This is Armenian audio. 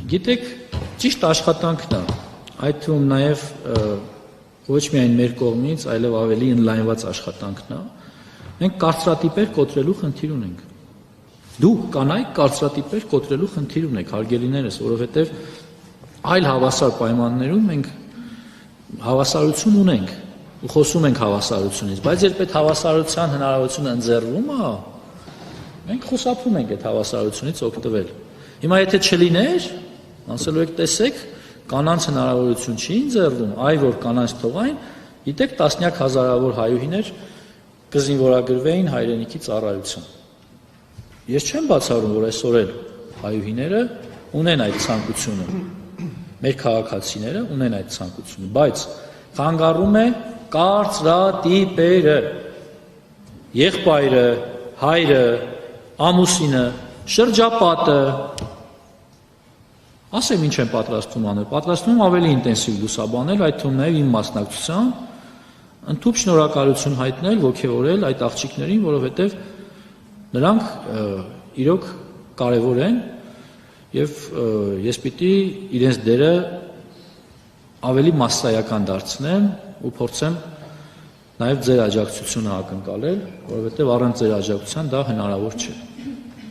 Գիտեք, ճիշտ աշխատանքն է, այդ թվում նաև ոչ միայն մեր կողմից, այլև ավելի ընդլայնված աշխատանքն է, մենք կարծրատիպեր կոտրելու խնդիր ունենք։ Դուք կանայք կարծրատիպեր կոտրելու խնդիր ունեք, հարգելիներս, որովհետև այլ հավասար պայմաններում մենք հավասարություն ունենք ու խոսում ենք հավասարությունից, բայց երբ այդ հավասարության հնարավորությունը ընձեռվում է, մենք խուսափում ենք այդ հավասարությունից օգտվել։ Հիմա եթե չլիներ, ասելու եք տեսեք, կանանց հնարավորություն չի ընձեռվում, այ որ կանանց թողային, գիտեք տասնյակ հազարավոր հայուհիներ կզինվորագրվեին հայրենիքի ծառայության։ Ես չեմ բացառում, որ այսօր էլ հայուհիները ունեն այդ ցանկությունը, մեր քաղաքացիները ունեն այդ ցանկությունը, բայց խանգարում է կարծրատիպերը, եղբայրը, հայրը, ամուսինը, շրջապատը, ասեմ ինչ են պատրաստում անել, պատրաստում ավելի ինտենսիվ լուսաբանել, այդ թվում նաև իմ մասնակցությամբ, ընդհանուր շնորհակալություն հայտնել, ոգևորել այդ աղջիկներին, որովհետև նրանք իրոք կարևոր են եւ ես պիտի իրենց դերը ավելի մասսայական դարձնեմ ու փորձեմ նաև ձեր աջակցությունը ակնկալել, որովհետև առանց ձեր աջակցության դա հնարավոր չէ։